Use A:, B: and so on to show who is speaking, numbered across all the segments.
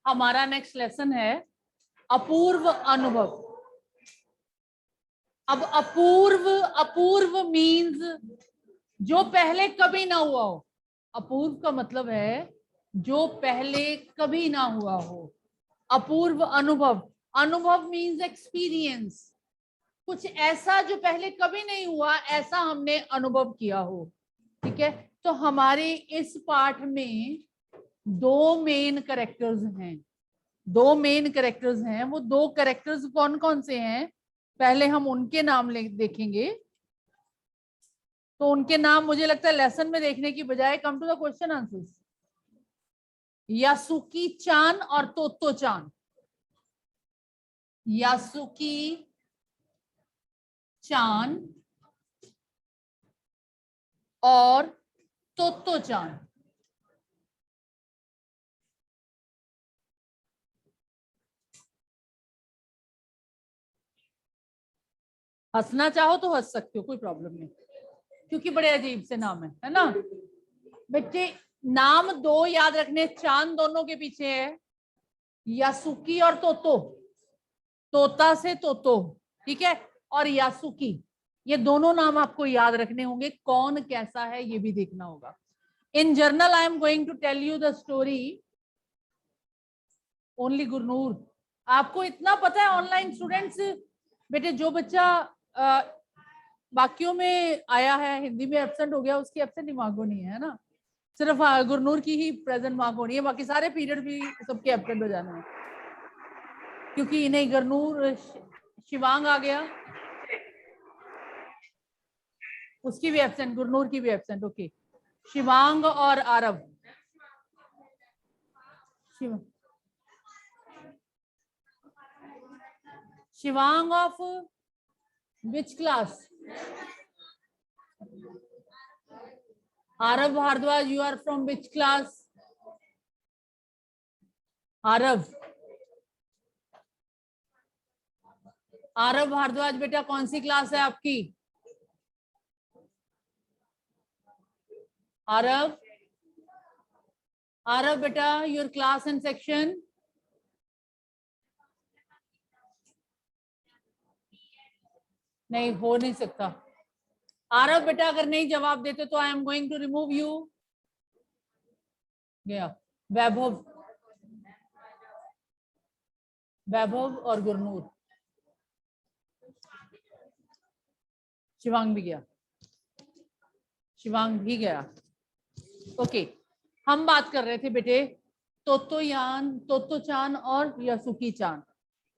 A: हमारा next lesson है अपूर्व अनुभव। अब अपूर्व मीन्स जो पहले कभी ना हुआ हो। अपूर्व का मतलब है जो पहले कभी ना हुआ हो। अपूर्व अनुभव, अनुभव मीन्स एक्सपीरियंस, कुछ ऐसा जो पहले कभी नहीं हुआ, ऐसा हमने अनुभव किया हो। ठीक है, तो हमारे इस पाठ में दो मेन कैरेक्टर्स हैं। वो दो कैरेक्टर्स कौन कौन से हैं, पहले हम उनके नाम देखेंगे। तो उनके नाम मुझे लगता है लेसन में देखने की बजाय come to the question answers. Yasuaki chan और तोतो चान। यासुकी चान और तोतो चान। हंसना चाहो तो हंस सकते हो, कोई प्रॉब्लम नहीं, क्योंकि बड़े अजीब से नाम है ना बच्चे। नाम दो याद रखने, चांद दोनों के पीछे है, यासुकी और तोतो, तोता से तोतो, ठीक है, और यासुकी, ये दोनों नाम आपको याद रखने होंगे। कौन कैसा है ये भी देखना होगा। In general I am going to tell you the story only Gurnoor. आपको इतना पता है ऑनलाइन स्टूडेंट्स, बेटे जो बच्चा बाकियों में आया है, हिंदी में एब्सेंट हो गया, उसकी एब्सेंट मार्क होनी है ना, सिर्फ गुरनूर की ही प्रेजेंट मार्क होनी है, बाकी सारे पीरियड भी सबके एब्सेंट हो जाने हैं, क्योंकि इन्हें गुरनूर शिवांग आ गया, उसकी भी एब्सेंट, गुरनूर की भी एब्सेंट। ओके, शिवांग और Arav. Shivang of which class? Arav Bhardwaj, you are from which class? Arav Bhardwaj बेटा कौन सी क्लास है आपकी? आरव बेटा योर क्लास एंड सेक्शन? नहीं हो नहीं सकता। आरव बेटा अगर नहीं जवाब देते तो I am going to remove you. गया वैभव और गुरनूर। शिवांग भी गया। ओके, हम बात कर रहे थे बेटे तोतो चान और यासुकी चान,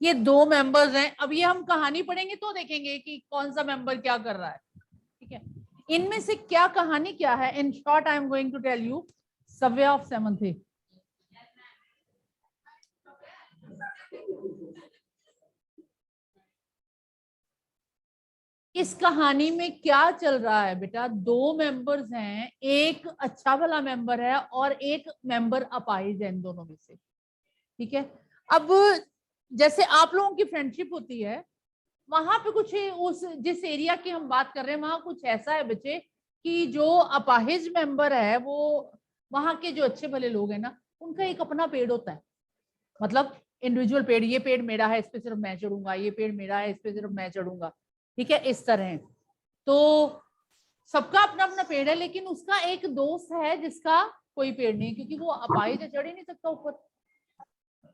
A: ये दो मेंबर्स हैं। अब ये हम कहानी पढ़ेंगे तो देखेंगे कि कौन सा मेंबर क्या कर रहा है। ठीक है, इनमें से क्या कहानी क्या है? In short I am going to tell you subway of seventh. इस कहानी में क्या चल रहा है बेटा? दो मेंबर्स हैं, एक अच्छा वाला मेंबर है और एक मेंबर अपाहिज है इन दोनों में से। ठीक है, अब जैसे आप लोगों की फ्रेंडशिप होती है, वहां पे कुछ उस जिस एरिया की हम बात कर रहे हैं वहां कुछ ऐसा है बच्चे कि जो अपाहिज मेंबर है वो, वहां के जो अच्छे भले लोग हैं ना, उनका एक अपना पेड़ होता है, मतलब इंडिविजुअल पेड़, ये पेड़ मेरा है इस पे सिर्फ मैं चढ़ूंगा, ये पेड़ मेरा है इस पे सिर्फ मैं चढ़ूंगा। ठीक है, इस तरह। तो सबका अपना अपना पेड़ है, लेकिन उसका एक दोस्त है जिसका कोई पेड़ नहीं, क्योंकि वो अपाहिज है, चढ़ ही नहीं सकता ऊपर।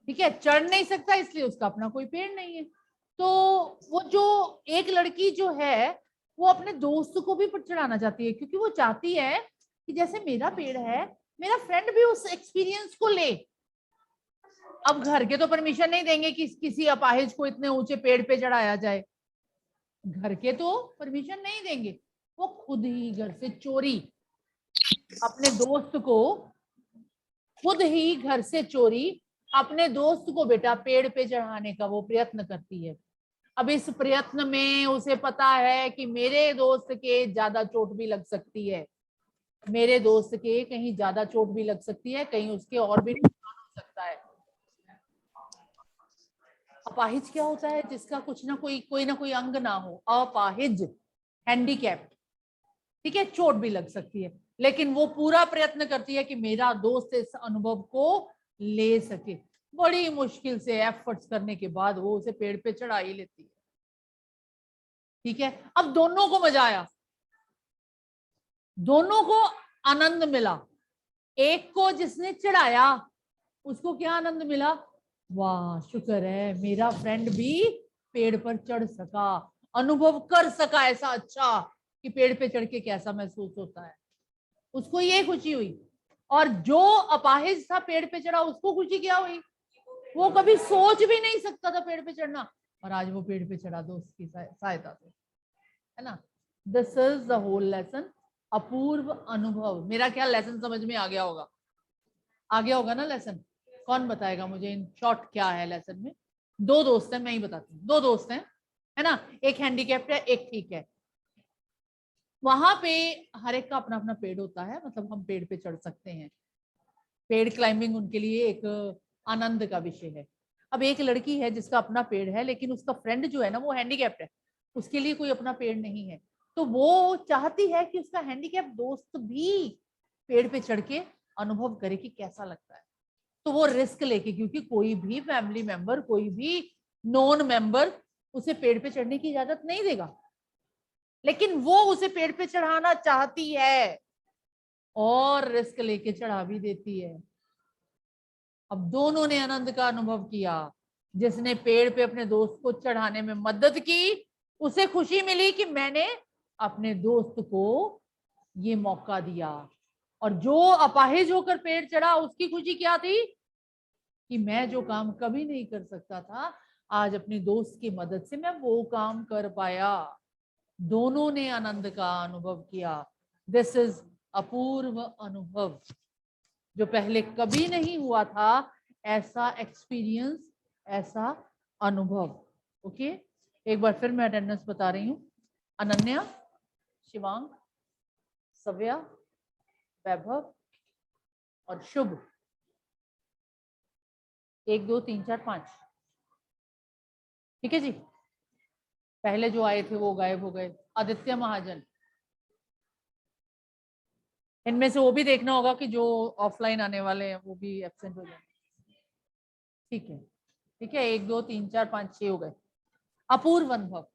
A: ठीक है, चढ़ नहीं सकता, इसलिए उसका अपना कोई पेड़ नहीं है। तो वो जो एक लड़की जो है वो अपने दोस्त को भी चढ़ाना चाहती है, क्योंकि वो चाहती है कि जैसे मेरा पेड़ है, मेरा फ्रेंड भी उस एक्सपीरियंस को ले। अब घर के तो परमिशन नहीं देंगे कि किसी अपाहिज को इतने ऊंचे पेड़ पे चढ़ाया जाए, घर के तो परमिशन नहीं देंगे। वो खुद ही घर से चोरी अपने दोस्त को, खुद ही घर से चोरी अपने दोस्त को बेटा पेड़ पे चढ़ाने का वो प्रयत्न करती है। अब इस प्रयत्न में उसे पता है कि मेरे दोस्त के ज्यादा चोट भी लग सकती है, मेरे दोस्त के कहीं ज्यादा चोट भी लग सकती है, कहीं उसके और भी नुकसान हो सकता है। अपाहिज क्या होता है? जिसका कुछ ना कोई अंग ना हो, अपाहिज, हैंडीकैप्ड। ठीक है, चोट भी लग सकती है, लेकिन वो पूरा प्रयत्न करती है कि मेरा दोस्त इस अनुभव को ले सके। बड़ी मुश्किल से एफर्ट्स करने के बाद वो उसे पेड़ पे चढ़ा ही लेती है। ठीक है, अब दोनों को मजा आया, दोनों को आनंद मिला। एक को जिसने चढ़ाया उसको क्या आनंद मिला, वाह शुक्र है मेरा फ्रेंड भी पेड़ पर चढ़ सका, अनुभव कर सका ऐसा अच्छा कि पेड़ पे चढ़ के कैसा महसूस होता है, उसको ये खुशी हुई। और जो अपाहिज था पेड़ पे चढ़ा उसको खुशी क्या हुई, वो कभी सोच भी नहीं सकता था पेड़ पे चढ़ना, और आज वो पेड़ पे चढ़ा दोस्त की सहायता से, है ना। This is the whole lesson, Apurva Anubhav. मेरा क्या लेसन समझ में आ गया होगा, आ गया होगा ना लेसन। कौन बताएगा मुझे इन शॉर्ट क्या है लेसन में। दो दोस्त हैं, मैं ही बताती हूँ, दो दोस्त हैं, है ना, एक हैंडीकैप्ड है एक ठीक है। वहां पे हर एक का अपना अपना पेड़ होता है, मतलब हम पेड़ पे चढ़ सकते हैं, पेड़ क्लाइंबिंग उनके लिए एक आनंद का विषय है। अब एक लड़की है जिसका अपना पेड़ है, लेकिन उसका फ्रेंड जो है ना वो हैंडीकैप्ड है, उसके लिए कोई अपना पेड़ नहीं है, तो वो चाहती है कि उसका हैंडीकैप दोस्त भी पेड़ पे चढ़ के अनुभव करे कि कैसा लगता है। तो वो रिस्क लेके, क्योंकि कोई भी फैमिली मेंबर, कोई भी नॉन मेंबर उसे पेड़ पे चढ़ने की इजाजत नहीं देगा, लेकिन वो उसे पेड़ पे चढ़ाना चाहती है और रिस्क लेके चढ़ा भी देती है। अब दोनों ने आनंद का अनुभव किया। जिसने पेड़ पे अपने दोस्त को चढ़ाने में मदद की उसे खुशी मिली कि मैंने अपने दोस्त को ये मौका दिया, और जो अपाहिज होकर पेड़ चढ़ा उसकी खुशी क्या थी कि मैं जो काम कभी नहीं कर सकता था आज अपने दोस्त की मदद से मैं वो काम कर पाया। दोनों ने आनंद का अनुभव किया। दिस इज अपूर्व अनुभव, जो पहले कभी नहीं हुआ था, ऐसा एक्सपीरियंस, ऐसा अनुभव। ओके, एक बार फिर मैं अटेंडेंस बता रही हूँ। अनन्या, शिवांग, सव्या, वैभव और शुभ, 1 2 3 4 5। ठीक है जी, पहले जो आए थे वो गायब हो गए। आदित्य महाजन, इनमें से वो भी देखना होगा कि जो ऑफलाइन आने वाले हैं वो भी एब्सेंट हो जाए। ठीक है, ठीक है, 1 2 3 4 5 6 हो गए। अपूर्व अनुभव।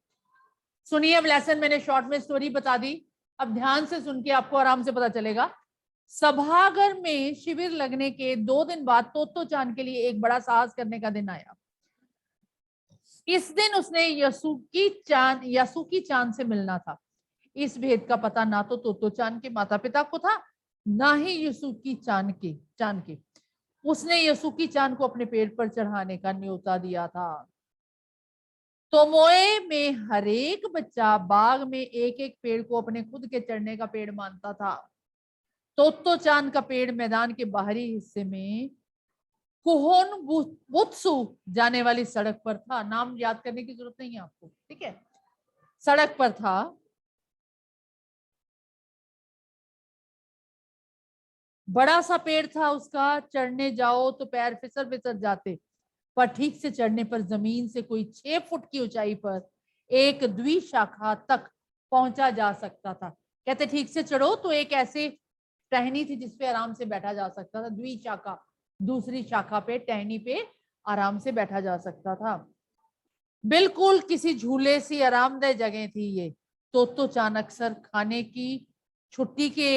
A: सुनिए, अब लेसन मैंने शॉर्ट में स्टोरी बता दी, अब ध्यान से सुन के आपको आराम से पता चलेगा। सभागार में शिविर लगने के 2 दिन बाद तोतो चांद के लिए एक बड़ा साहस करने का दिन आया। इस दिन उसने यासुकी चांद से मिलना था। इस भेद का पता ना तो तोतो चांद के माता पिता को था, ना ही यासुकी चांद के। उसने यासुकी चांद को अपने पेड़ पर चढ़ाने का न्योता दिया था। तोमोए में हर एक बच्चा बाग में एक एक पेड़ को अपने खुद के चढ़ने का पेड़ मानता था। तोतो चांद का पेड़ मैदान के बाहरी हिस्से में कुहोन बुत्सु जाने वाली सड़क पर था। नाम याद करने की जरूरत नहीं है आपको, ठीक है, सड़क पर था। बड़ा सा पेड़ था उसका, चढ़ने जाओ तो पैर फिसल फिसल जाते, पर ठीक से चढ़ने पर जमीन से कोई 6 फुट की ऊंचाई पर एक द्विशाखा तक पहुंचा जा सकता था। कहते ठीक से चढ़ो तो एक ऐसे टहनी थी जिसपे आराम से बैठा जा सकता था, द्विशाखा, दूसरी शाखा पे टहनी पे आराम से बैठा जा सकता था। बिल्कुल किसी झूले सी आरामदेह जगह थी ये। तो चान अक्सर खाने की छुट्टी के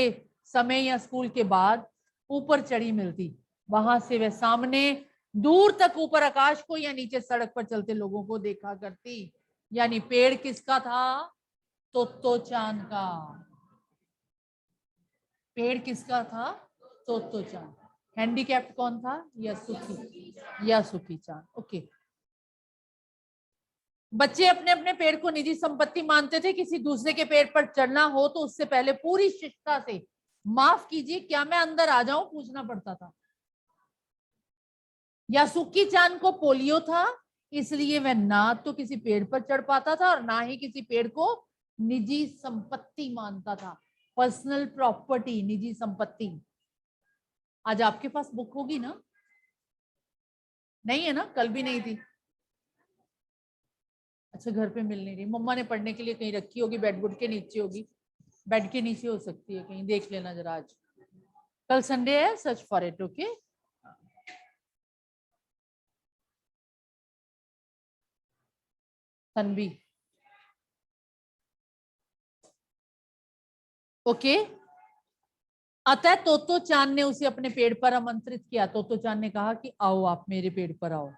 A: समय या स्कूल के बाद ऊपर चढ़ी मिलती। वहां से वह सामने दूर तक ऊपर आकाश को या नीचे सड़क पर चलते लोगों को देखा करती। यानी पेड़ किसका था, तो चान का। पेड़ किसका था, तो चान। हैंडीकैप्ड कौन था, यासुकी चान। ओके, बच्चे अपने अपने पेड़ को निजी संपत्ति मानते थे। किसी दूसरे के पेड़ पर चढ़ना हो तो उससे पहले पूरी शिष्टता से माफ कीजिए क्या मैं अंदर आ जाऊं पूछना पड़ता था। यासुकी चान को पोलियो था, इसलिए वह ना तो किसी पेड़ पर चढ़ पाता था और ना ही किसी पेड़ को निजी संपत्ति मानता था। पर्सनल प्रॉपर्टी, निजी संपत्ति। आज आपके पास बुक होगी ना, नहीं है ना, कल भी नहीं थी। अच्छा, घर पे मिल नहीं रही, मम्मा ने पढ़ने के लिए कहीं रखी होगी, बेडबुड के नीचे होगी, बेड के नीचे हो सकती है कहीं, देख लेना जरा। आज कल संडे है, search for it. Okay, Tanvi. Okay. अतः तोतो चांद ने उसे अपने पेड़ पर आमंत्रित किया। तोतो चांद ने कहा कि आओ, आप मेरे पेड़ पर आओ।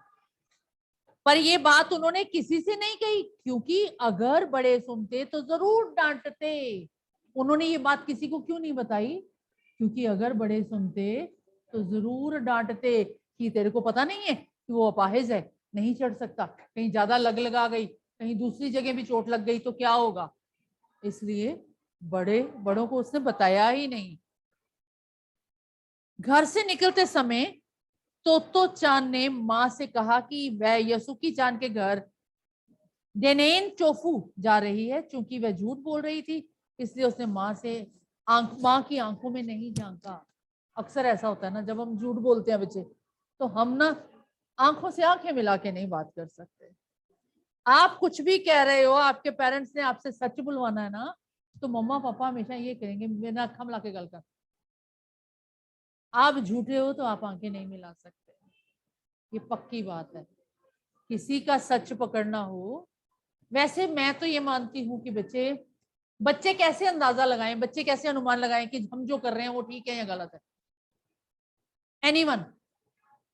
A: पर ये बात उन्होंने किसी से नहीं कही, क्योंकि अगर बड़े सुनते तो जरूर डांटते। उन्होंने ये बात किसी को क्यों नहीं बताई? क्योंकि अगर बड़े सुनते तो जरूर डांटते कि तेरे को पता नहीं है कि वो अपाहिज है, नहीं चढ़ सकता, कहीं ज्यादा लगा गई, कहीं दूसरी जगह भी चोट लग गई तो क्या होगा। इसलिए बड़ों को उसने बताया ही नहीं। घर से निकलते समय तोतो चांद ने माँ से कहा कि वह यसुकी चांद के घर डेनेन चोफू जा रही है। चूंकि वह झूठ बोल रही थी, इसलिए उसने माँ की आंखों में नहीं झांका। अक्सर ऐसा होता है ना, जब हम झूठ बोलते हैं बच्चे, तो हम ना आंखों से आंखें मिला के नहीं बात कर सकते। आप कुछ भी कह रहे हो, आपके पेरेंट्स ने आपसे सच बुलवाना है ना, तो मम्मा पापा हमेशा ये कहेंगे मेरा अखा मिला के गल कर। आप झूठे हो तो आप आंखें नहीं मिला सकते, ये पक्की बात है। किसी का सच पकड़ना हो, वैसे मैं तो ये मानती हूँ कि बच्चे कैसे अंदाजा लगाएं, बच्चे कैसे अनुमान लगाएं कि हम जो कर रहे हैं वो ठीक है या गलत है। एनीवन,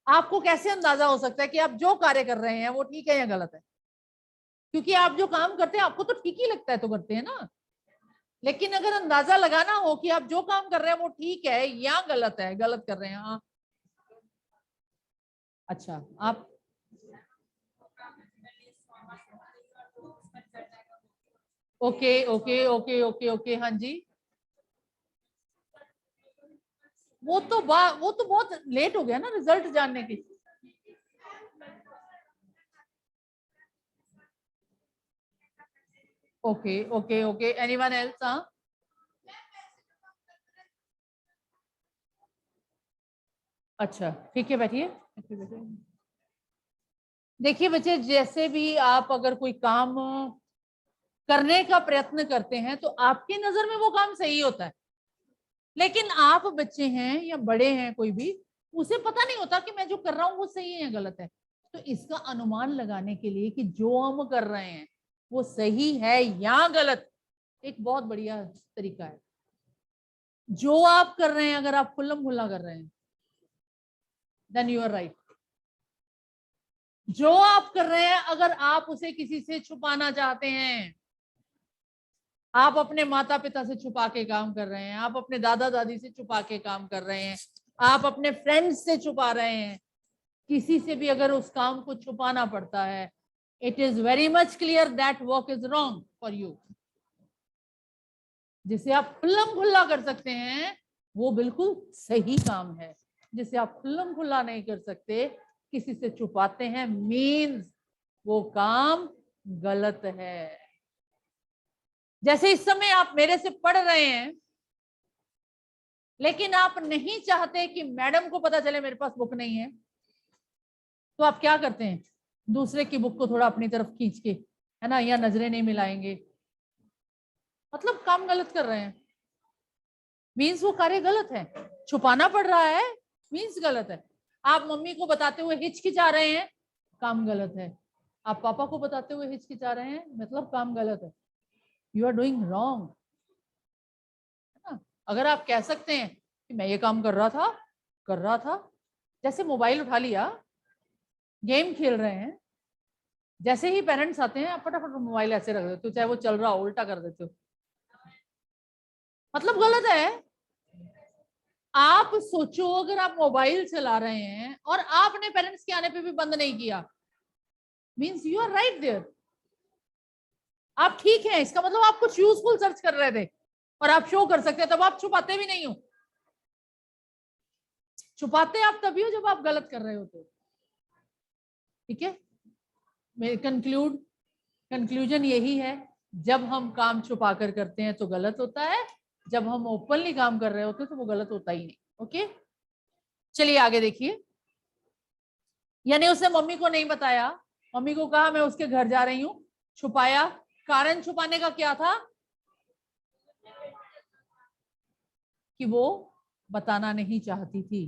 A: आपको कैसे अंदाजा हो सकता है कि आप जो कार्य कर रहे हैं वो ठीक है या गलत है? क्योंकि आप जो काम करते हैं आपको तो ठीक ही लगता है तो करते हैं ना। लेकिन अगर अंदाजा लगाना हो कि आप जो काम कर रहे हैं वो ठीक है या गलत है, गलत कर रहे हैं। हाँ, अच्छा, आप okay okay okay okay okay, हाँ जी। वो तो बहुत लेट हो गया ना रिजल्ट जानने की। Okay okay okay, anyone else? हाँ, अच्छा ठीक है, बैठिए। देखिए बच्चे, जैसे भी आप अगर कोई काम करने का प्रयत्न करते हैं तो आपकी नजर में वो काम सही होता है, लेकिन आप बच्चे हैं या बड़े हैं कोई भी, उसे पता नहीं होता कि मैं जो कर रहा हूं वो सही है या गलत है। तो इसका अनुमान लगाने के लिए कि जो हम कर रहे हैं वो सही है या गलत, एक बहुत बढ़िया तरीका है। जो आप कर रहे हैं अगर आप खुल्लम खुल्ला कर रहे हैं, देन यू आर राइट। जो आप कर रहे हैं अगर आप उसे किसी से छुपाना चाहते हैं, आप अपने माता पिता से छुपा के काम कर रहे हैं, आप अपने दादा दादी से छुपा के काम कर रहे हैं, आप अपने फ्रेंड्स से छुपा रहे हैं, किसी से भी अगर उस काम को छुपाना पड़ता है, it is very much clear that work is wrong for you. जिसे आप खुल्लम खुल्ला कर सकते हैं वो बिल्कुल सही काम है। जिसे आप खुल्लम खुल्ला नहीं कर सकते, किसी से छुपाते हैं, मीन्स वो काम गलत है। जैसे इस समय आप मेरे से पढ़ रहे हैं, लेकिन आप नहीं चाहते कि मैडम को पता चले मेरे पास बुक नहीं है, तो आप क्या करते हैं? दूसरे की बुक को थोड़ा अपनी तरफ खींच के, है ना, या नजरें नहीं मिलाएंगे, मतलब काम गलत कर रहे हैं। मीन्स वो कार्य गलत है। छुपाना पड़ रहा है, मीन्स गलत है। आप मम्मी को बताते हुए हिचकिचा रहे हैं, काम गलत है। आप पापा को बताते हुए हिचकिचा रहे हैं, मतलब काम गलत है। You are doing wrong. अगर आप कह सकते हैं कि मैं ये काम कर रहा था, जैसे मोबाइल उठा लिया, गेम खेल रहे हैं, जैसे ही पेरेंट्स आते हैं आप फटाफट मोबाइल ऐसे रख देते हो, चाहे वो चल रहा हो उल्टा कर देते हो, मतलब गलत है। आप सोचो, अगर आप मोबाइल चला रहे हैं और आपने पेरेंट्स के आने पे भी बंद नहीं किया, means you are right there, आप ठीक है। इसका मतलब आप कुछ यूजफुल सर्च कर रहे थे और आप शो कर सकते हैं, तब आप छुपाते भी नहीं हो। छुपाते आप तभी हो जब आप गलत कर रहे होते हो। ठीक है, मेरे कंक्लूजन यही है, जब हम काम छुपा कर करते हैं तो गलत होता है, जब हम ओपनली काम कर रहे होते हैं तो वो गलत होता ही नहीं। ओके, चलिए आगे देखिए। यानी उसने मम्मी को नहीं बताया, मम्मी को कहा मैं उसके घर जा रही हूं, छुपाया। कारण छुपाने का क्या था? कि वो बताना नहीं चाहती थी।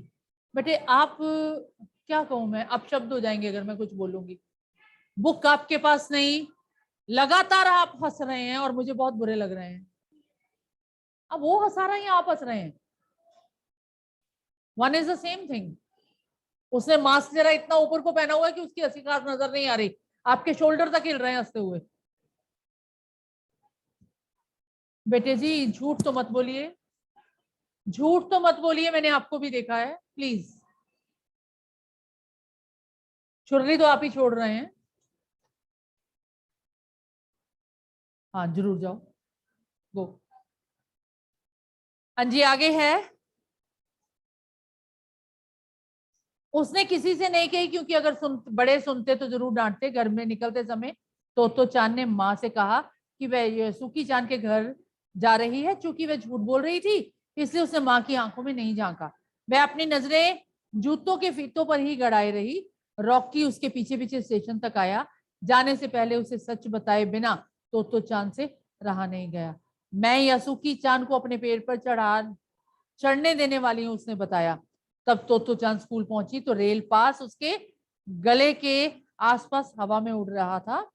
A: बेटे आप, क्या कहूं मैं, आप शब्द हो जाएंगे अगर मैं कुछ बोलूंगी। बुक आपके पास नहीं, लगातार आप हंस रहे हैं और मुझे बहुत बुरे लग रहे हैं। अब वो हंसा रहा है या आप हंस रहे हैं? One is the same thing. उसने मास्क जरा इतना ऊपर को पहना हुआ है कि उसकी हंसी खास नजर नहीं आ रही, आपके शोल्डर तक हिल रहे हैं हंसते हुए। बेटे जी झूठ तो मत बोलिए, झूठ तो मत बोलिए, मैंने आपको भी देखा है, प्लीज। छुर्री तो आप ही छोड़ रहे हैं। हाँ जरूर जाओ, गो। हाँ जी आगे है। उसने किसी से नहीं कही, क्योंकि अगर बड़े सुनते तो जरूर डांटते। घर में निकलते समय तो चांद ने माँ से कहा कि वह सुखी चांद के घर जा रही है। चूंकि वह झूठ बोल रही थी, इसलिए उसने माँ की आंखों में नहीं झांका। वह अपनी नजरें जूतों के फीतों पर ही गड़ाए रही। रॉकी उसके पीछे पीछे स्टेशन तक आया। जाने से पहले उसे सच बताए बिना तो चांद से रहा नहीं गया। मैं यसुकी चांद को अपने पेड़ पर चढ़ने देने वाली हूँ, उसने बताया। तब तो चांद स्कूल पहुंची तो रेल पास उसके गले के आसपास हवा में उड़ रहा था।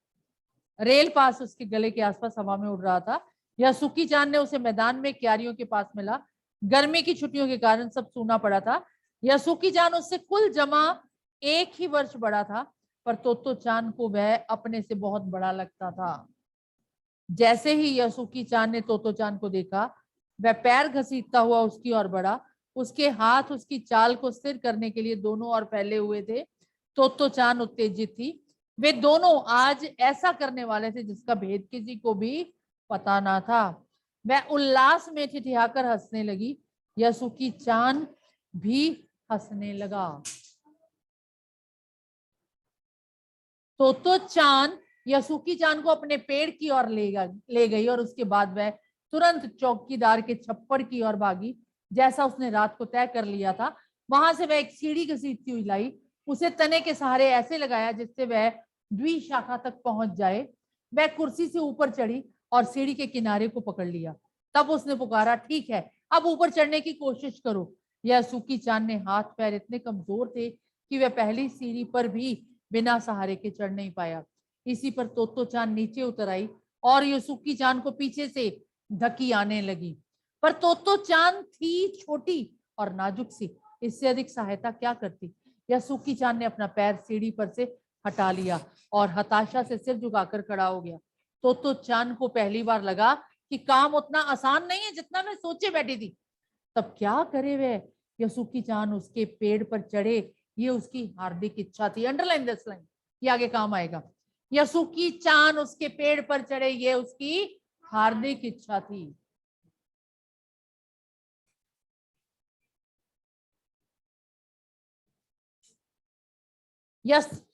A: रेल पास उसके गले के आसपास हवा में उड़ रहा था। यसुकी चांद ने उसे मैदान में क्यारियों के पास मिला। गर्मी की छुट्टियों के कारण सब सूना पड़ा था। यसुकी चांद उससे कुल जमा 1 ही वर्ष बड़ा था, पर तो चांद को वह अपने से बहुत बड़ा लगता था। जैसे ही यसुकी चांद ने तो चांद को देखा, वह पैर घसीटता हुआ उसकी ओर बढ़ा। उसके हाथ उसकी चाल को स्थिर करने के लिए दोनों ओर फैले हुए थे। तो चांद उत्तेजित थी। वे दोनों आज ऐसा करने वाले थे जिसका भेद किसी को भी पता ना था। वह उल्लास में ठिठियाकर हंसने लगी। यसुकी चांद भी हंसने लगा। तो चांद यसुकी चांद को अपने पेड़ की ओर ले गई और उसके बाद वह तुरंत चौकीदार के छप्पर की ओर भागी, जैसा उसने रात को तय कर लिया था। वहां से वह एक सीढ़ी घसीटती हुई लाई, उसे तने के सहारे ऐसे लगाया जिससे वह द्विशाखा तक पहुंच जाए। वह कुर्सी से ऊपर चढ़ी और सीढ़ी के किनारे को पकड़ लिया। तब उसने पुकारा, ठीक है, अब ऊपर चढ़ने की कोशिश करो। यसुकी चांद ने हाथ पैर इतने कमजोर थे कि वह पहली सीढ़ी पर भी बिना सहारे के चढ़ नहीं पाया। इसी पर तो चांद नीचे उतर आई और यसुकी चांद को पीछे से धकी आने लगी। पर तो चांद थी छोटी और नाजुक सी, इससे अधिक सहायता क्या करती। यसुकी चांद ने अपना पैर सीढ़ी पर से हटा लिया और हताशा से सिर झुकाकर खड़ा हो गया। तो चांद को पहली बार लगा कि काम उतना आसान नहीं है जितना मैं सोचे बैठी थी। तब क्या करे वह। यसुकी चांद उसके पेड़ पर चढ़े, ये उसकी हार्दिक इच्छा थी। अंडरलाइन दिस लाइन, ये आगे काम आएगा। यसुकी चांद उसके पेड़ पर चढ़े, ये उसकी हार्दिक इच्छा थी।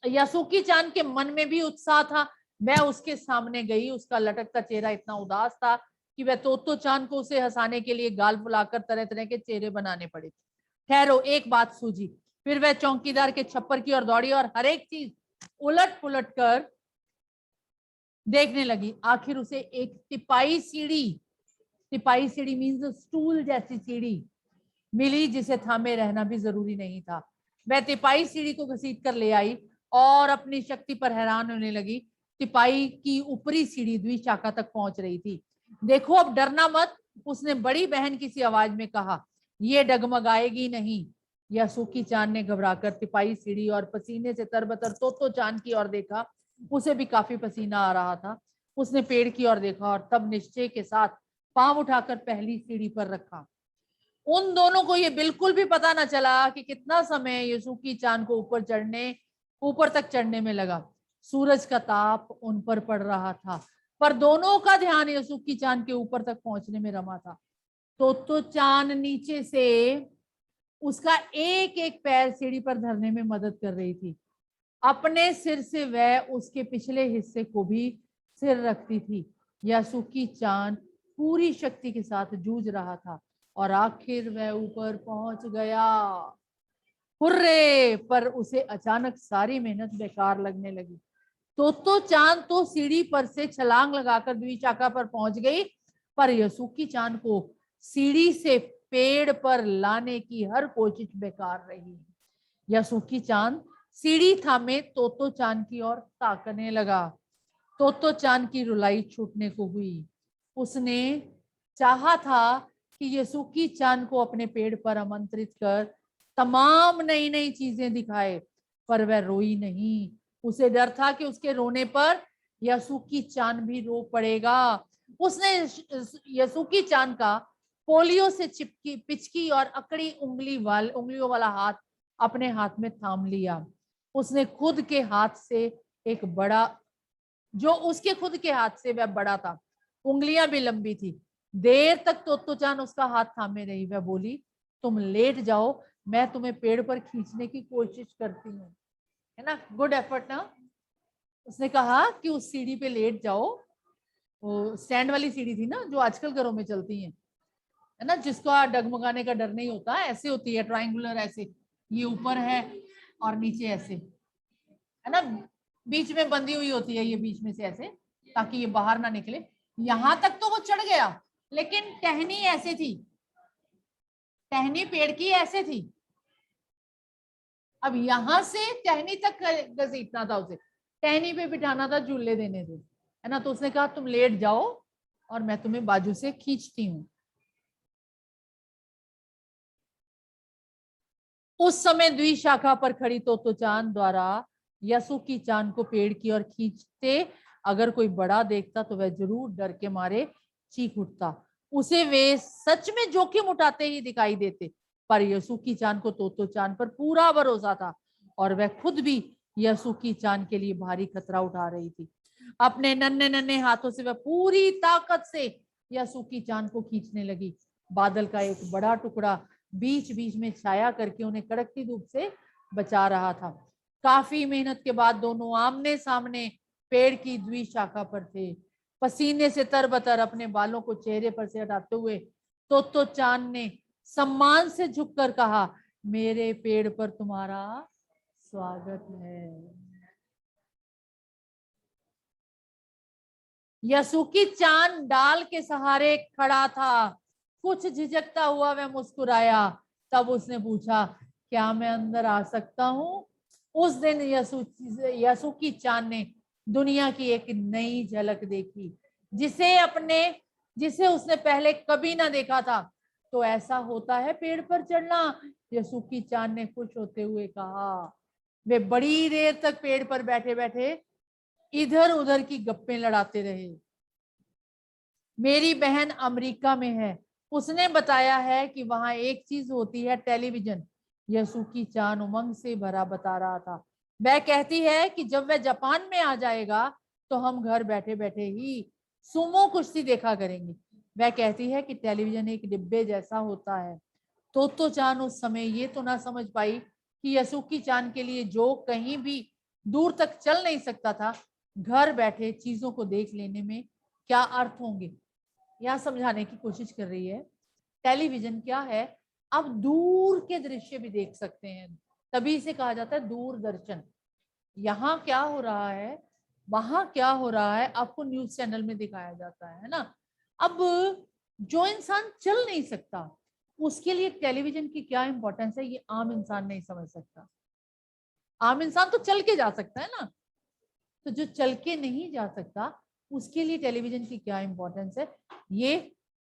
A: यसुकी चांद के मन में भी उत्साह था। वह उसके सामने गई। उसका लटकता चेहरा इतना उदास था कि वह तो चांद को उसे हंसाने के लिए गाल फुलाकर तरह तरह के चेहरे बनाने पड़े। ठहरो, एक बात सूझी। फिर वह चौकीदार के छप्पर की ओर दौड़ी और हर एक चीज उलट पुलट कर देखने लगी। आखिर उसे एक तिपाई सीढ़ी मीन्स स्टूल जैसी सीढ़ी मिली, जिसे थामे रहना भी जरूरी नहीं था। वह तिपाई सीढ़ी को घसीट कर ले आई और अपनी शक्ति पर हैरान होने लगी। तिपाई की ऊपरी सीढ़ी द्विशाखा तक पहुंच रही थी। देखो, अब डरना मत, उसने बड़ी बहन की सी आवाज में कहा। ये डगमगाएगी नहीं। यसुकी चांद ने घबराकर तिपाई सीढ़ी और पसीने से तरबतर तो चांद की ओर देखा। उसे भी काफी पसीना आ रहा था। उसने पेड़ की ओर देखा और तब निश्चय के साथ पांव उठाकर पहली सीढ़ी पर रखा। उन दोनों को ये बिल्कुल भी पता न चला कि कितना समय यसुकी चांद को ऊपर तक चढ़ने में लगा। सूरज का ताप उन पर पड़ रहा था, पर दोनों का ध्यान यसुकी चांद के ऊपर तक पहुंचने में रमा था। तो चांद नीचे से उसका एक एक पैर सीढ़ी पर धरने में मदद कर रही थी। अपने सिर से वह उसके पिछले हिस्से को भी सिर रखती थी। यसुकी चांद पूरी शक्ति के साथ जूझ रहा था और आखिर वह ऊपर पहुंच गया। हुर्रे! पर उसे अचानक सारी मेहनत बेकार लगने लगी। तो चांद तो सीढ़ी पर से छलांग लगाकर द्विशाखा पर पहुंच गई, पर यसुकी चांद को सीढ़ी से पेड़ पर लाने की हर कोशिश बेकार रही। यसुकी चांद सीढ़ी थामे तो चांद की ओर ताकने लगा। तोतो चान की रुलाई छूटने को हुई। उसने चाहा था कि यसुकी चान को अपने पेड़ पर आमंत्रित कर तमाम नई नई चीजें दिखाए, पर वह रोई नहीं। उसे डर था कि उसके रोने पर यसुकी चान भी रो पड़ेगा। उसने यसुकी चान का पोलियो से चिपकी पिचकी और अकड़ी उंगलियों वाला हाथ अपने हाथ में थाम लिया। उसने खुद के हाथ से एक बड़ा जो उसके खुद के हाथ से वह बड़ा था, उंगलियां भी लंबी थी। देर तक तोत्तो-चान उसका हाथ थामे रही। वह बोली, तुम लेट जाओ, मैं तुम्हें पेड़ पर खींचने की कोशिश करती हूँ। है ना, गुड एफर्ट ना। उसने कहा कि उस सीढ़ी पे लेट जाओ, वो स्टैंड वाली सीढ़ी थी ना जो आजकल घरों में चलती है ना, जिसका डगमगाने का डर नहीं होता, ऐसे होती है ट्रायंगुलर, ऐसे ये ऊपर है और नीचे ऐसे, है ना, बीच में बंधी हुई होती है ये, बीच में से ऐसे, ताकि ये बाहर ना निकले। यहां तक तो वो चढ़ गया, लेकिन टहनी ऐसे थी, टहनी पेड़ की ऐसे थी। अब यहां से टहनी तक घसीटना था उसे, टहनी पे बिठाना था, झूले देने थे, है ना। तो उसने कहा तुम लेट जाओ और मैं तुम्हें बाजू से खींचती हूँ। उस समय द्विशाखा पर खड़ी तोतो चान द्वारा यसुकी चान को पेड़ की ओर खींचते अगर कोई बड़ा देखता तो वह जरूर डर के मारे चीख उठता। उसे वे सच में जोखिम उठाते ही दिखाई देते, पर यसुकी चान को तोतो चान पर पूरा भरोसा था और वह खुद भी यसुकी चान के लिए भारी खतरा उठा रही थी। अपने नन्हे नन्हे हाथों से वह पूरी ताकत से यसुकी चान को खींचने लगी। बादल का एक बड़ा टुकड़ा बीच बीच में छाया करके उन्हें कड़कती धूप से बचा रहा था। काफी मेहनत के बाद दोनों आमने सामने पेड़ की द्विशाखा पर थे। पसीने से तरबतर अपने बालों को चेहरे पर से हटाते हुए तोतो चान ने सम्मान से झुककर कहा, मेरे पेड़ पर तुम्हारा स्वागत है। यसुकी चांद डाल के सहारे खड़ा था। कुछ झिझकता हुआ वह मुस्कुराया। तब उसने पूछा, क्या मैं अंदर आ सकता हूँ? उस दिन यसुकी चांद ने दुनिया की एक नई झलक देखी, जिसे उसने पहले कभी ना देखा था। तो ऐसा होता है पेड़ पर चढ़ना? यसुकी चांद ने खुश होते हुए कहा। वे बड़ी देर तक पेड़ पर बैठे बैठे इधर उधर की गप्पे लड़ाते रहे। मेरी बहन अमेरिका में है, उसने बताया है कि वहां एक चीज होती है, टेलीविजन। यसुकी चान उमंग से भरा बता रहा था। वह कहती है कि जब वह जापान में आ जाएगा तो हम घर बैठे बैठे ही सुमो कुश्ती देखा करेंगे। वह कहती है कि टेलीविजन एक डिब्बे जैसा होता है। तो चान उस समय ये तो ना समझ पाई कि यसुकी चान के लिए जो कहीं भी दूर तक चल नहीं सकता था, घर बैठे चीजों को देख लेने में क्या अर्थ होंगे। यह समझाने की कोशिश कर रही है टेलीविजन क्या है, आप दूर के दृश्य भी देख सकते हैं, तभी इसे कहा जाता है दूरदर्शन। यहाँ क्या हो रहा है, वहां क्या हो रहा है, आपको न्यूज चैनल में दिखाया जाता है ना। अब जो इंसान चल नहीं सकता उसके लिए टेलीविजन की क्या इंपॉर्टेंस है, ये आम इंसान नहीं समझ सकता। आम इंसान तो चल के जा सकता है ना, तो जो चल के नहीं जा सकता उसके लिए टेलीविजन की क्या इंपॉर्टेंस है, ये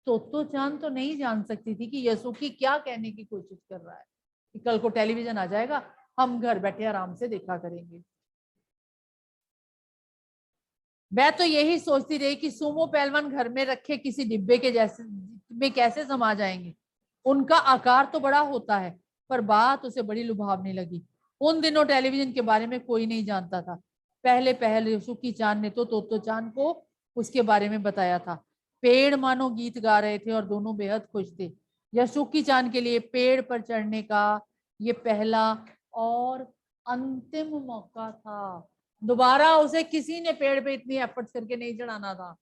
A: तोतो चांद तो नहीं जान सकती थी कि यसुकी क्या कहने की कोशिश कर रहा है कि कल को टेलीविजन आ जाएगा, हम घर बैठे आराम से देखा करेंगे। मैं तो यही सोचती रही कि सुमो पहलवान घर में रखे किसी डिब्बे के जैसे में कैसे समा जाएंगे, उनका आकार तो बड़ा होता है। पर बात उसे बड़ी लुभावने लगी। उन दिनों टेलीविजन के बारे में कोई नहीं जानता था। पहले पहले यसुकी चांद ने तो तोतो चांद को उसके बारे में बताया था। पेड़ मानो गीत गा रहे थे और दोनों बेहद खुश थे। यसुकी चांद के लिए पेड़ पर चढ़ने का ये पहला और अंतिम मौका था। दोबारा उसे किसी ने पेड़ पे इतनी एफर्ट्स करके नहीं चढ़ाना था।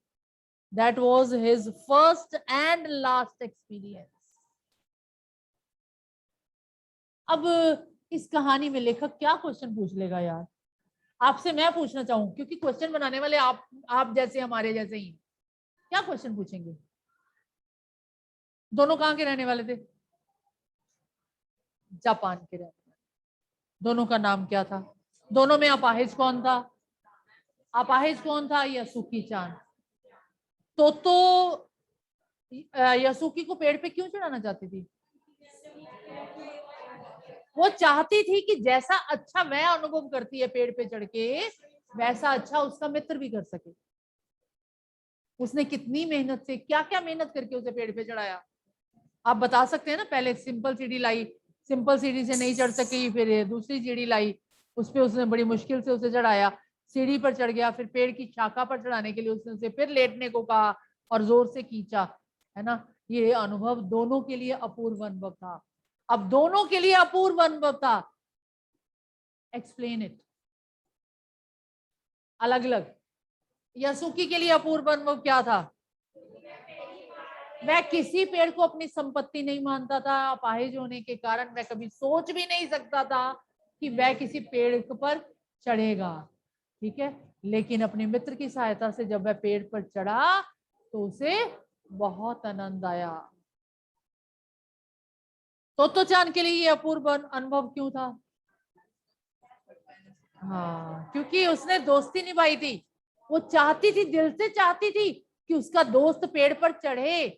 A: That was his first and last experience. अब इस कहानी में लेखक क्या क्वेश्चन पूछ लेगा यार, आपसे मैं पूछना चाहूँ, क्योंकि क्वेश्चन बनाने वाले आप जैसे हमारे जैसे ही, क्या क्वेश्चन पूछेंगे? दोनों कहाँ के रहने वाले थे? जापान के रहने वाले। दोनों का नाम क्या था? दोनों में अपाहिज कौन था? अपाहिज कौन था? यासुकी चान। तो यासुकी को पेड़ पे क्यों चढ़ाना चाहती थी? वो चाहती थी कि जैसा अच्छा वह अनुभव करती है पेड़ पे चढ़ के, वैसा अच्छा उसका मित्र भी कर सके। उसने कितनी मेहनत से, क्या क्या मेहनत करके उसे पेड़ पे चढ़ाया, आप बता सकते हैं ना। पहले सिंपल सीढ़ी लाई, सिंपल सीढ़ी से नहीं चढ़ सकी, फिर दूसरी सीढ़ी लाई, उस पे उसने बड़ी मुश्किल से उसे चढ़ाया, सीढ़ी पर चढ़ गया, फिर पेड़ की शाखा पर चढ़ाने के लिए उसने उसे फिर लेटने को कहा और जोर से खींचा, है ना। ये अनुभव दोनों के लिए अपूर्व अनुभव था। अब दोनों के लिए अपूर्व अनुभव था, एक्सप्लेन इट। अलग अलग। यासुकी के लिए अपूर्व अनुभव क्या था? वह किसी पेड़ को अपनी संपत्ति नहीं मानता था। अपाहिज होने के कारण वह कभी सोच भी नहीं सकता था कि वह किसी पेड़ पर चढ़ेगा, ठीक है। लेकिन अपने मित्र की सहायता से जब वह पेड़ पर चढ़ा तो उसे बहुत आनंद आया। तो चांद के लिए ये अपूर्व अनुभव क्यों था? हाँ, क्योंकि उसने दोस्ती निभाई थी। वो चाहती थी, दिल से चाहती थी कि उसका दोस्त पेड़ पर चढ़े।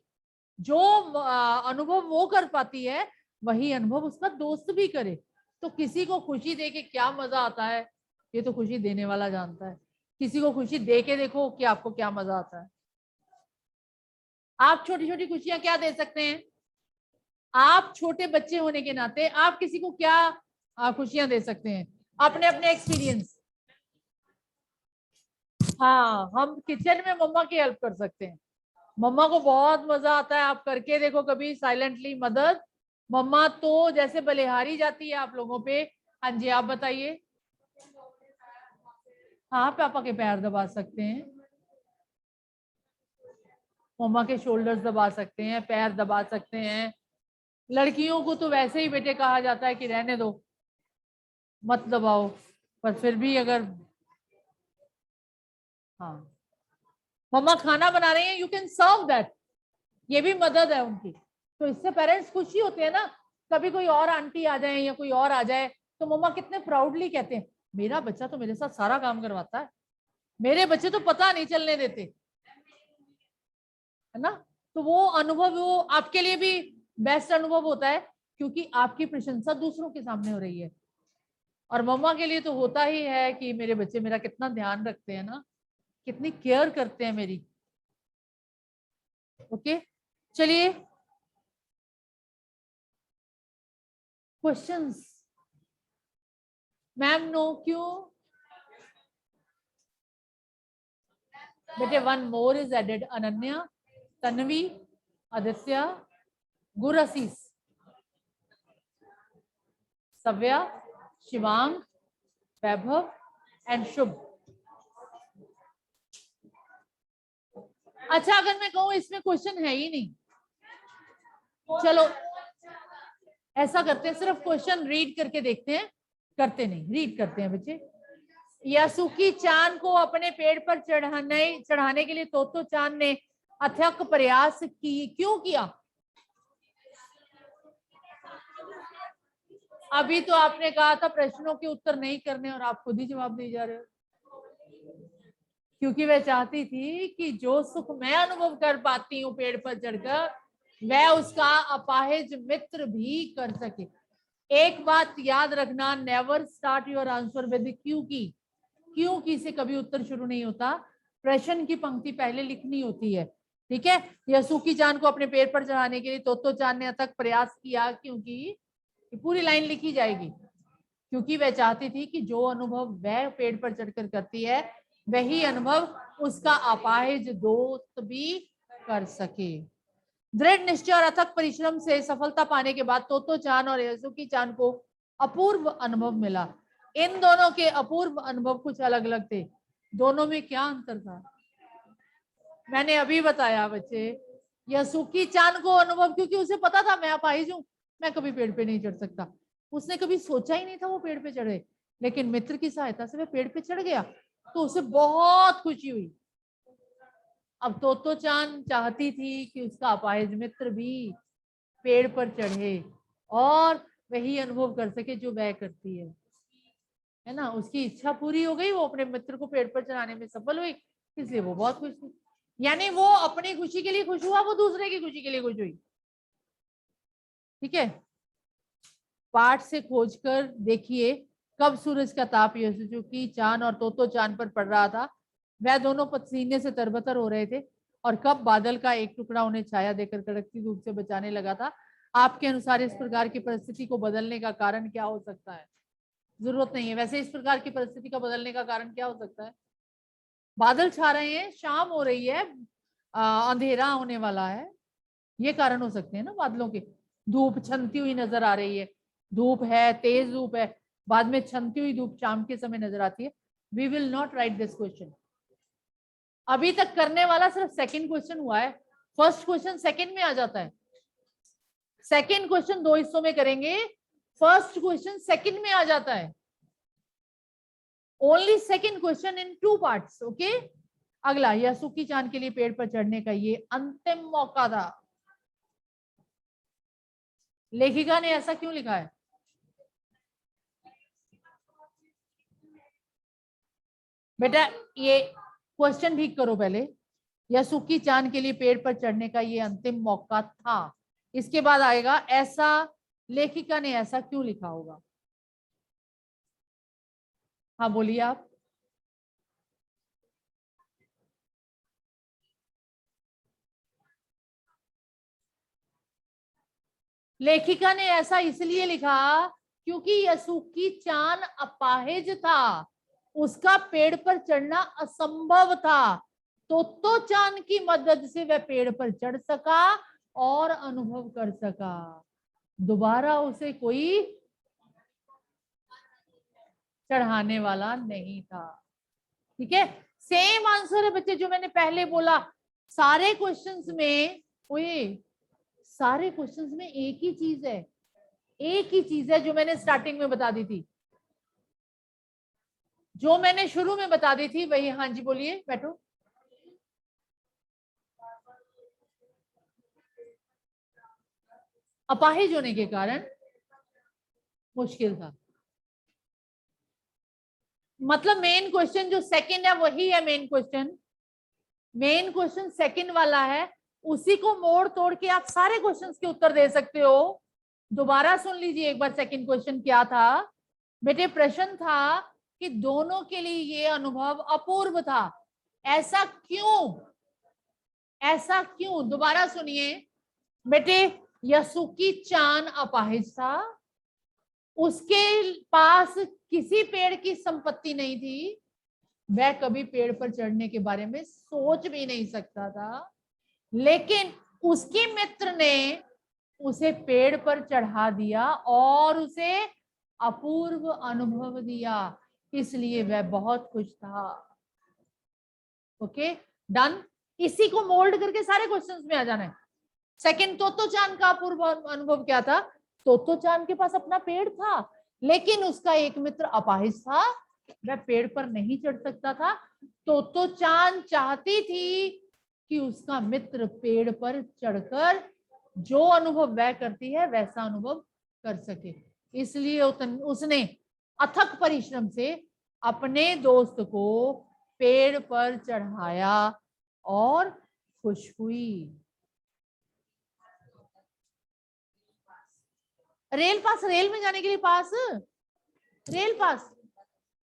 A: जो अनुभव वो कर पाती है वही अनुभव उसका दोस्त भी करे। तो किसी को खुशी दे के क्या मजा आता है, ये तो खुशी देने वाला जानता है। किसी को खुशी दे के देखो कि आपको क्या मजा आता है। आप छोटी छोटी खुशियां क्या दे सकते हैं? आप छोटे बच्चे होने के नाते आप किसी को क्या खुशियां दे सकते हैं? अपने अपने एक्सपीरियंस। हाँ, हम किचन में मम्मा की हेल्प कर सकते हैं। मम्मा को बहुत मजा आता है, आप करके देखो कभी साइलेंटली मदद। मम्मा तो जैसे बलिहारी जाती है आप लोगों पे। हाँ जी, आप बताइए। हाँ, पापा के पैर दबा सकते हैं, मम्मा के शोल्डर्स दबा सकते हैं, पैर दबा सकते हैं। लड़कियों को तो वैसे ही बेटे कहा जाता है कि रहने दो, मत दबाओ, पर फिर भी अगर, हाँ, मम्मा खाना बना रही है, यू कैन सर्व दैट, ये भी मदद है उनकी। तो इससे पेरेंट्स खुशी होते हैं ना। कभी कोई और आंटी आ जाए या कोई और आ जाए तो मम्मा कितने प्राउडली कहते हैं, मेरा बच्चा तो मेरे साथ सारा काम करवाता है, मेरे बच्चे तो पता नहीं चलने देते, है ना। तो वो अनुभव वो आपके लिए भी बेस्ट अनुभव होता है, क्योंकि आपकी प्रशंसा दूसरों के सामने हो रही है। और मम्मा के लिए तो होता ही है कि मेरे बच्चे मेरा कितना ध्यान रखते हैं ना, कितनी केयर करते हैं मेरी। ओके, चलिए क्वेश्चंस। मैम नो क्यों? बेटे one more is added, Ananya, Tanvi, Aditya, Gursees, Savya, Shivang, Vaibhav and शुभ। अच्छा, अगर मैं कहूं इसमें क्वेश्चन है ही नहीं, चलो ऐसा करते हैं, सिर्फ क्वेश्चन रीड करके देखते हैं। करते नहीं, रीड करते हैं बच्चे। यासुकी चांद को अपने पेड़ पर चढ़ाने के लिए तोतो चांद ने अथक प्रयास की, क्यों किया? अभी तो आपने कहा था प्रश्नों के उत्तर नहीं करने, और आप खुद ही जवाब दे जा रहे हो। क्योंकि वह चाहती थी कि जो सुख मैं अनुभव कर पाती हूँ पेड़ पर चढ़कर, वह उसका अपाहिज मित्र भी कर सके। एक बात याद रखना, never start your answer with क्योंकि। क्योंकि से कभी उत्तर शुरू नहीं होता, प्रश्न की पंक्ति पहले लिखनी होती है, ठीक है। यासुकी चांद को अपने पेड़ पर चढ़ाने के लिए तोतो चांद ने अथक प्रयास किया, क्योंकि पूरी लाइन लिखी जाएगी। क्योंकि वह चाहती थी कि जो अनुभव वह पेड़ पर चढ़कर करती है, वही अनुभव उसका अपाहिज दोस्त भी कर सके। दृढ़ निश्चय और अथक परिश्रम से सफलता पाने के बाद तोतो चांद और यासुकी चांद को अपूर्व अनुभव मिला। इन दोनों के अपूर्व अनुभव कुछ अलग अलग थे। दोनों में क्या अंतर था? मैंने अभी बताया बच्चे। यासुकी चांद को अनुभव, क्योंकि उसे पता था मैं अपाहिज हूं, मैं कभी पेड़ पे नहीं चढ़ सकता, उसने कभी सोचा ही नहीं था वो पेड़ पे चढ़े। लेकिन मित्र की सहायता से वह पेड़ पे चढ़ गया, तो उसे बहुत खुशी हुई। अब तोतो चांद चाहती थी कि उसका अपाहिज मित्र भी पेड़ पर चढ़े और वही अनुभव कर सके जो वह करती है। है ना, उसकी इच्छा पूरी हो गई, वो अपने मित्र को पेड़ पर चढ़ाने में सफल हुई, इसलिए वो बहुत खुश थी। यानी वो अपनी खुशी के लिए खुश हुआ, वो दूसरे की खुशी के लिए खुश हुई। ठीक है, पाठ से खोजकर देखिए कब सूरज का ताप यशुकी चांद और तोतो चांद पर पड़ रहा था, वह दोनों पसीने से तरबतर हो रहे थे, और कब बादल का एक टुकड़ा उन्हें छाया देकर कड़कती धूप से बचाने लगा था। आपके अनुसार इस प्रकार की परिस्थिति को बदलने का कारण क्या हो सकता है? जरूरत नहीं है वैसे, इस प्रकार की परिस्थिति का बदलने का कारण क्या हो सकता है? बादल छा रहे हैं, शाम हो रही है, अंधेरा होने वाला है, ये कारण हो सकते हैं ना बादलों के। धूप छनती हुई नजर आ रही है, धूप है, तेज धूप है, बाद में छनती हुई धूप शाम के समय नजर आती है। We will not write this question. अभी तक करने वाला सिर्फ सेकंड क्वेश्चन हुआ है, फर्स्ट क्वेश्चन सेकंड में आ जाता है। सेकंड क्वेश्चन दो हिस्सों में करेंगे, फर्स्ट क्वेश्चन सेकंड में आ जाता है। Only second question in 2 parts. Okay, अगला, यासुकी चांद के लिए पेड़ पर चढ़ने का ये अंतिम मौका था। लेखिका ने ऐसा क्यों लिखा है? बेटा ये क्वेश्चन ठीक करो पहले। यासुकी चांद के लिए पेड़ पर चढ़ने का ये अंतिम मौका था, इसके बाद आएगा ऐसा, लेखिका ने ऐसा क्यों लिखा होगा? हाँ बोलिए आप। लेखिका ने ऐसा इसलिए लिखा क्योंकि यासुकी चांद अपाहिज था, उसका पेड़ पर चढ़ना असंभव था। तो चांद की मदद से वह पेड़ पर चढ़ सका और अनुभव कर सका। दोबारा उसे कोई चढ़ाने वाला नहीं था। ठीक है, सेम आंसर है बच्चे जो मैंने पहले बोला। सारे क्वेश्चंस में, ओए सारे क्वेश्चंस में एक ही चीज है, एक ही चीज है जो मैंने स्टार्टिंग में बता दी थी, जो मैंने शुरू में बता दी थी वही। हाँ जी बोलिए, बैठो। अपाहिज होने के कारण मुश्किल था। मतलब मेन क्वेश्चन जो सेकंड है वही है main question. Main question second वाला है, उसी को मोड़ तोड़ के आप सारे क्वेश्चंस के उत्तर दे सकते हो। दोबारा सुन लीजिए एक बार, सेकंड क्वेश्चन क्या था बेटे? प्रश्न था कि दोनों के लिए ये अनुभव अपूर्व था। ऐसा क्यों? ऐसा क्यों? दोबारा सुनिए बेटे। यासुकी चांद अपाहिज था, उसके पास किसी पेड़ की संपत्ति नहीं थी, वह कभी पेड़ पर चढ़ने के बारे में सोच भी नहीं सकता था, लेकिन उसके मित्र ने उसे पेड़ पर चढ़ा दिया और उसे अपूर्व अनुभव दिया, इसलिए वह बहुत खुश था। Okay done. इसी को मोल्ड करके सारे क्वेश्चंस में आ जाना है। सेकंड, तोतो चांद का अपूर्व अनुभव क्या था? तोतो चांद के पास अपना पेड़ था, लेकिन उसका एक मित्र अपाहिज था, वह पेड़ पर नहीं चढ़ सकता था। तोतो चांद चाहती थी कि उसका मित्र पेड़ पर चढ़कर जो अनुभव वह करती है वैसा अनुभव कर सके, इसलिए उसने अथक परिश्रम से अपने दोस्त को पेड़ पर चढ़ाया और खुश हुई। रेल पास, रेल में जाने के लिए पास, रेल पास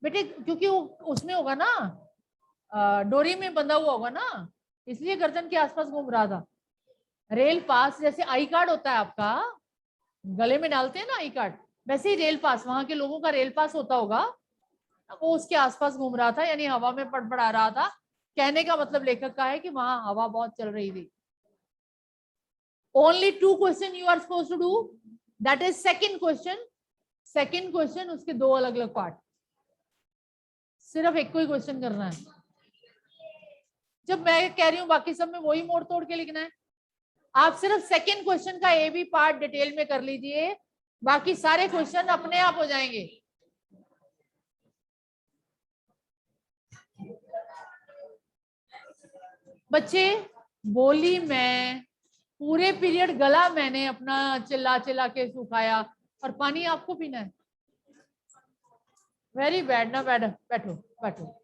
A: बेटे, क्योंकि वो उसमें होगा ना, डोरी में बंधा हुआ होगा ना, इसलिए गर्दन के आसपास घूम रहा था। रेल पास जैसे आई कार्ड होता है आपका, गले में डालते हैं ना आई कार्ड, वैसे ही रेल पास, वहां के लोगों का रेल पास होता होगा, वो उसके आसपास घूम रहा था, यानी हवा में पड़पड़ा रहा था। कहने का मतलब लेखक का है कि वहां हवा बहुत चल रही थी। Only 2 question you are suppose to do, that is second question. Second question, उसके 2 अलग अलग पार्ट, सिर्फ एक को ही क्वेश्चन करना है। जब मैं कह रही हूँ बाकी सब में वही मोड़ तोड़ के लिखना है। आप सिर्फ सेकंड क्वेश्चन का ए बी पार्ट डिटेल में कर लीजिए, बाकी सारे क्वेश्चन अपने आप हो जाएंगे। बच्चे बोली मैं, पूरे पीरियड गला मैंने अपना चिल्ला चिल्ला के सुखाया, और पानी आपको पीना है। वेरी बैड ना मैडम, बैठो बैठो।